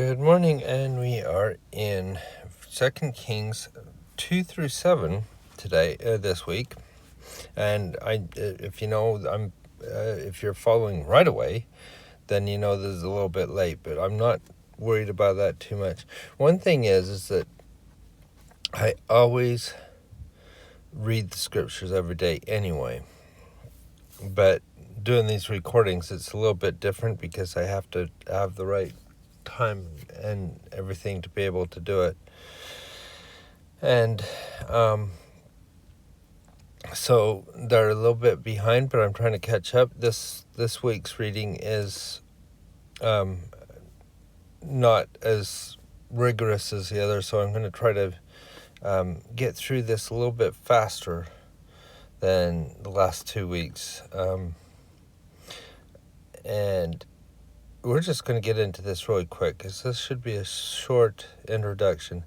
Good morning, and we are in 2 Kings 2 through 7 today, this week. And if if you're following right away, then you know this is a little bit late, but I'm not worried about that too much. One thing is that I always read the scriptures every day anyway, but doing these recordings, it's a little bit different because I have to have the right time and everything to be able to do it. And so they're a little bit behind, but I'm trying to catch up. This week's reading is not as rigorous as the other, so I'm going to try to get through this a little bit faster than the last 2 weeks. And we're just going to get into this really quick, because this should be a short introduction.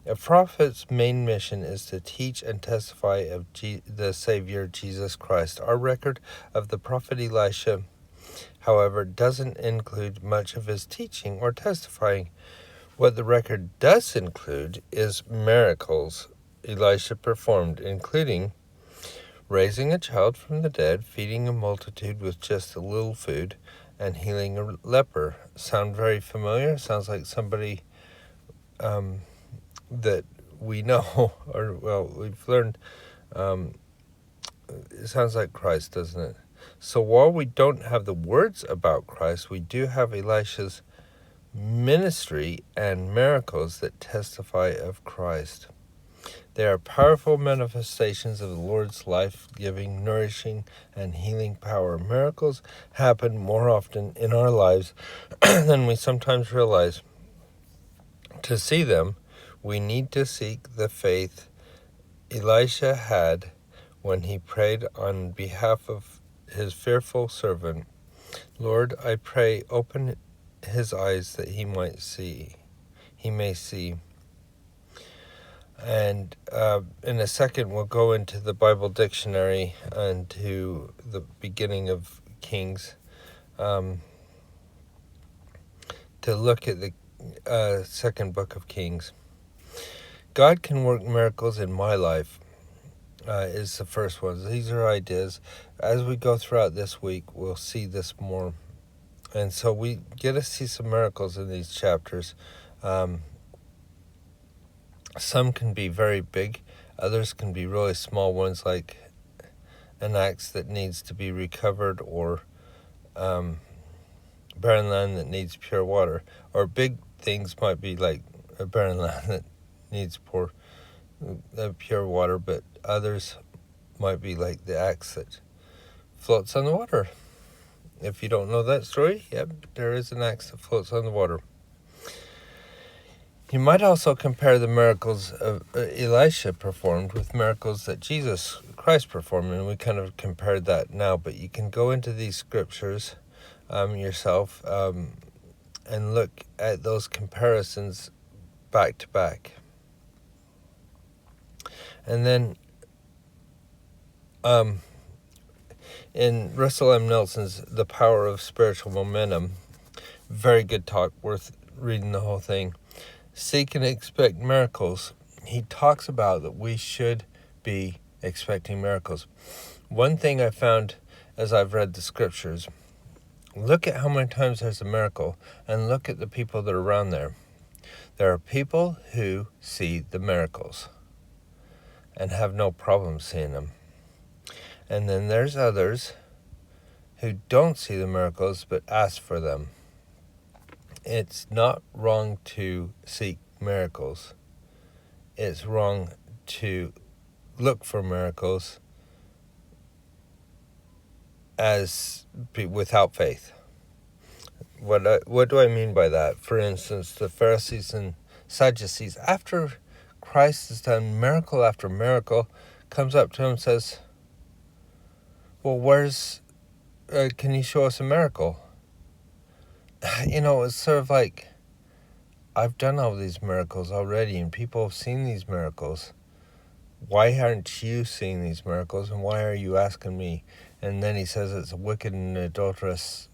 A prophet's main mission is to teach and testify of the Savior, Jesus Christ. Our record of the prophet Elisha, however, doesn't include much of his teaching or testifying. What the record does include is miracles Elisha performed, including raising a child from the dead, feeding a multitude with just a little food, and healing a leper. Sound very familiar? Sounds like somebody that we know, or we've learned. It sounds like Christ, doesn't it? So while we don't have the words about Christ, we do have Elisha's ministry and miracles that testify of Christ. They are powerful manifestations of the Lord's life-giving, nourishing, and healing power. Miracles happen more often in our lives than we sometimes realize. To see them, we need to seek the faith Elisha had when he prayed on behalf of his fearful servant. Lord, I pray, open his eyes that he may see. And in a second, we'll go into the Bible dictionary and to the beginning of Kings to look at the second book of Kings. God can work miracles in my life is the first one. These are ideas. As we go throughout this week, we'll see this more. And so we get to see some miracles in these chapters. Some can be very big. Others can be really small ones, like an axe that needs to be recovered, or barren land that needs pure water. Or big things might be like a barren land that needs pure water, but others might be like the axe that floats on the water. If you don't know that story, yep, there is an axe that floats on the water. You might also compare the miracles of Elisha performed with miracles that Jesus Christ performed, and we kind of compared that now, but you can go into these scriptures yourself and look at those comparisons back to back. And then in Russell M. Nelson's The Power of Spiritual Momentum, very good talk, worth reading the whole thing. Seek and expect miracles. He talks about that we should be expecting miracles. One thing I found as I've read the scriptures, look at how many times there's a miracle, and look at the people that are around there. There are people who see the miracles and have no problem seeing them. And then there's others who don't see the miracles but ask for them. It's not wrong to seek miracles. It's wrong to look for miracles without faith. What do I mean by that? For instance, the Pharisees and Sadducees, after Christ has done miracle after miracle, comes up to him and says, well, can you show us a miracle? It's sort of like, I've done all these miracles already, and people have seen these miracles. Why aren't you seeing these miracles, and why are you asking me? And then he says it's a wicked and adulterous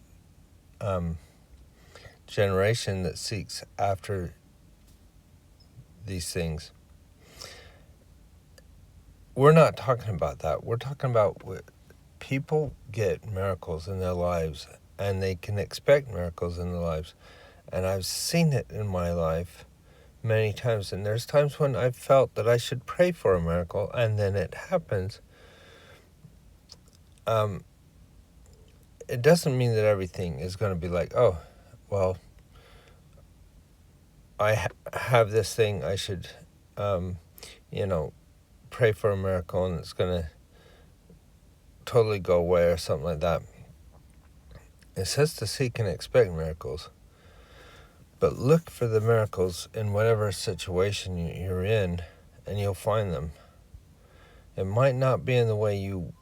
generation that seeks after these things. We're not talking about that. We're talking about people get miracles in their lives, and they can expect miracles in their lives. And I've seen it in my life many times. And there's times when I've felt that I should pray for a miracle, and then it happens. It doesn't mean that everything is going to be like, oh, well, I have this thing, I should, pray for a miracle and it's going to totally go away or something like that. It says to seek and expect miracles. But look for the miracles in whatever situation you're in, and you'll find them. It might not be in the way you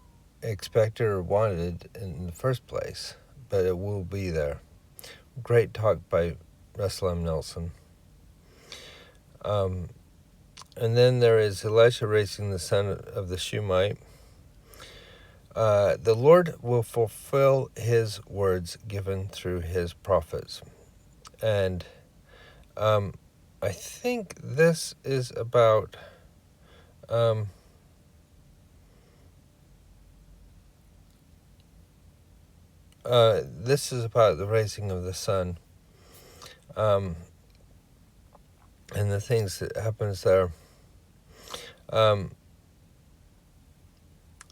expected or wanted in the first place, but it will be there. Great talk by Russell M. Nelson. And then there is Elisha raising the son of the Shunammite. The Lord will fulfill his words given through his prophets. And I think this is about the raising of the son, and the things that happens there.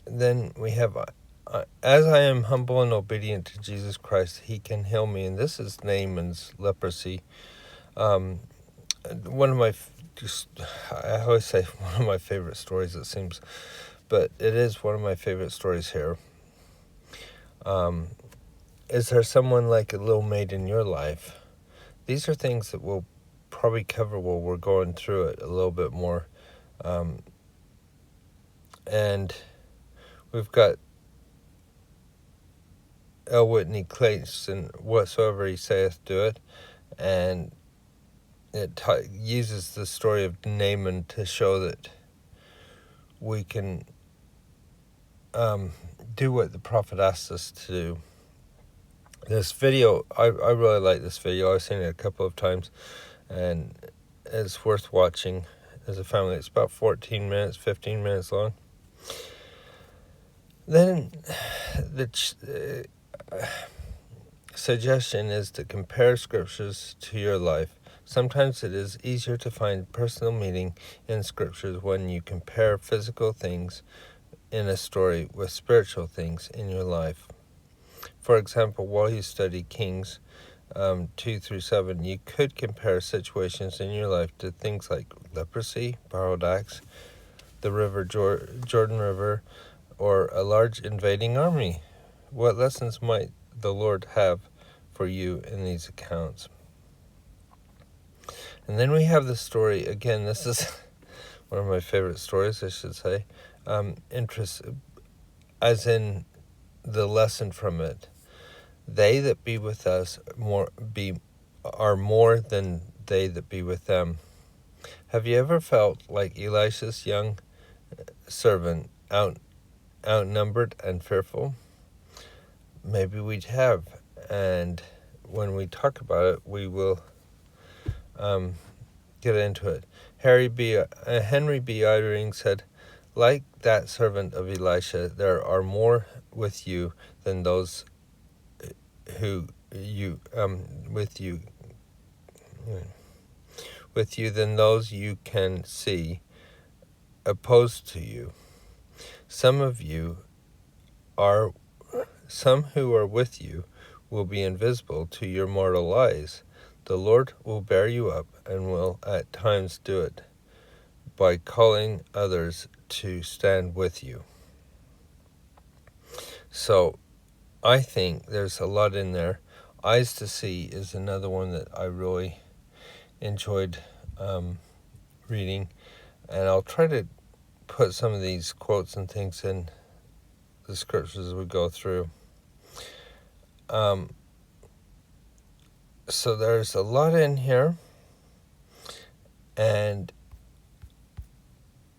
Then we have, as I am humble and obedient to Jesus Christ, he can heal me. And this is Naaman's leprosy. One of my, I always say one of my favorite stories, it seems, but it is one of my favorite stories here. Is there someone like a little maid in your life? These are things that we'll probably cover while we're going through it a little bit more. And we've got L. Whitney Clayton, whatsoever he saith, do it. And it uses the story of Naaman to show that we can do what the prophet asks us to do. This video, I really like this video. I've seen it a couple of times, and it's worth watching as a family. It's about 15 minutes long. Then the suggestion is to compare scriptures to your life. Sometimes it is easier to find personal meaning in scriptures when you compare physical things in a story with spiritual things in your life. For example, while you study Kings 2-7, you could compare situations in your life to things like leprosy, borrowed axe, the river Jordan River, or a large invading army. What lessons might the Lord have for you in these accounts? And then we have the story, again, this is one of my favorite stories, I should say, interest, as in the lesson from it. They that be with us are more than they that be with them. Have you ever felt like Elisha's young servant, outnumbered and fearful? Maybe we have, and when we talk about it, we will get into it. Henry B. Eyring said, like that servant of Elisha, there are more with you than those than those you can see opposed to you. Some who are with you will be invisible to your mortal eyes. The Lord will bear you up and will at times do it by calling others to stand with you. So I think there's a lot in there. Eyes to See is another one that I really enjoyed reading, and I'll try to put some of these quotes and things in the scriptures as we go through. So there's a lot in here, and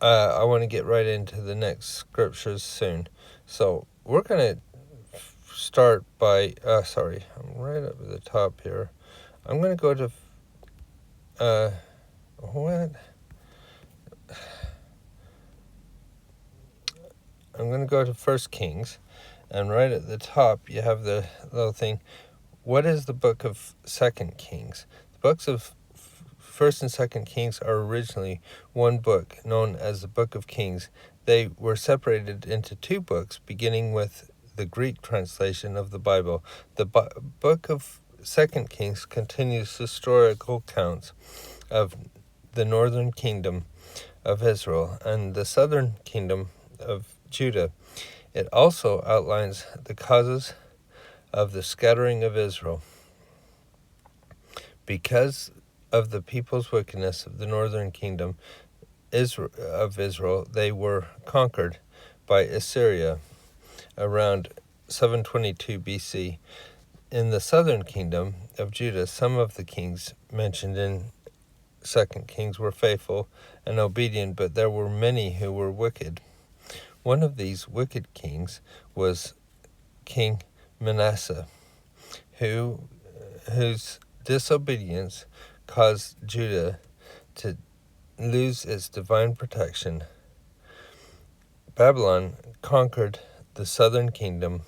I want to get right into the next scriptures soon. So we're going to start by, I'm right up at the top here. I'm going to go to what? I'm going to go to 1 Kings, and right at the top you have the little thing. What is the book of 2 Kings? The books of 1st and 2nd Kings are originally one book known as the Book of Kings. They were separated into two books, beginning with the Greek translation of the Bible. The book of 2nd Kings continues historical accounts of the northern kingdom of Israel and the southern kingdom of Judah. It also outlines the causes of the scattering of Israel. Because of the people's wickedness of the northern kingdom of Israel, they were conquered by Assyria around 722 BC. In the southern kingdom of Judah, some of the kings mentioned in 2 Kings were faithful and obedient, but there were many who were wicked. One of these wicked kings was King Manasseh, whose disobedience caused Judah to lose its divine protection. Babylon conquered the southern kingdom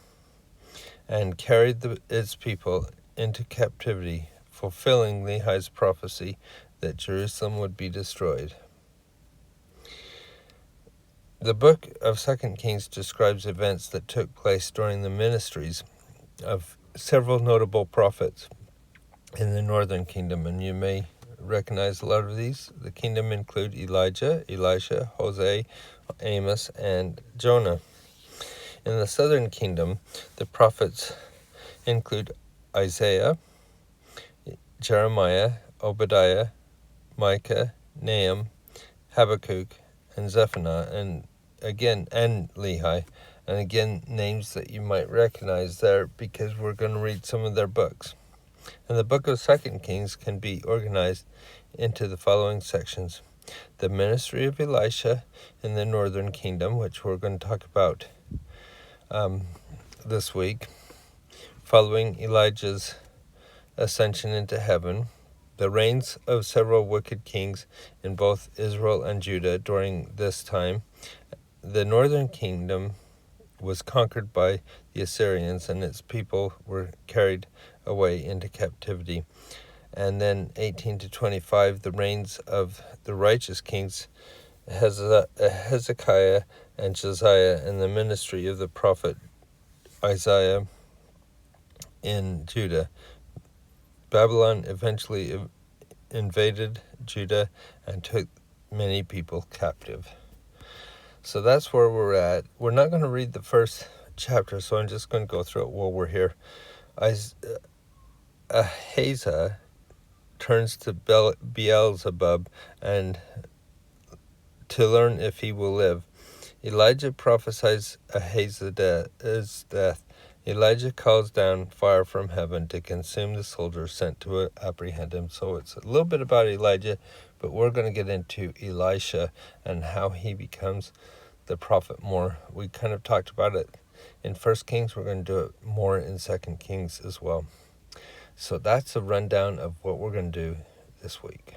and carried its people into captivity, fulfilling Lehi's prophecy that Jerusalem would be destroyed. The book of 2 Kings describes events that took place during the ministries of several notable prophets in the northern kingdom, and you may recognize a lot of these. The kingdom include Elijah, Elisha, Hosea, Amos, and Jonah. In the southern kingdom, the prophets include Isaiah, Jeremiah, Obadiah, Micah, Nahum, Habakkuk, and Zephaniah, and Lehi, and again names that you might recognize there because we're going to read some of their books. And the book of 2 Kings can be organized into the following sections: the ministry of Elisha in the northern kingdom, which we're going to talk about this week, following Elijah's ascension into heaven, the reigns of several wicked kings in both Israel and Judah during this time. The northern kingdom was conquered by the Assyrians, and its people were carried away into captivity. And then 18 to 25, the reigns of the righteous kings Hezekiah and Josiah, and the ministry of the prophet Isaiah in Judah. Babylon eventually invaded Judah and took many people captive. So that's where we're at. We're not going to read the first chapter, so I'm just going to go through it while we're here. Ahazah turns to Beelzebub and to learn if he will live. Elijah prophesies Ahazah's death. Elijah calls down fire from heaven to consume the soldiers sent to apprehend him. So it's a little bit about Elijah, but we're going to get into Elisha and how he becomes the prophet more. We kind of talked about it in 1 Kings. We're going to do it more in 2 Kings as well. So that's a rundown of what we're going to do this week.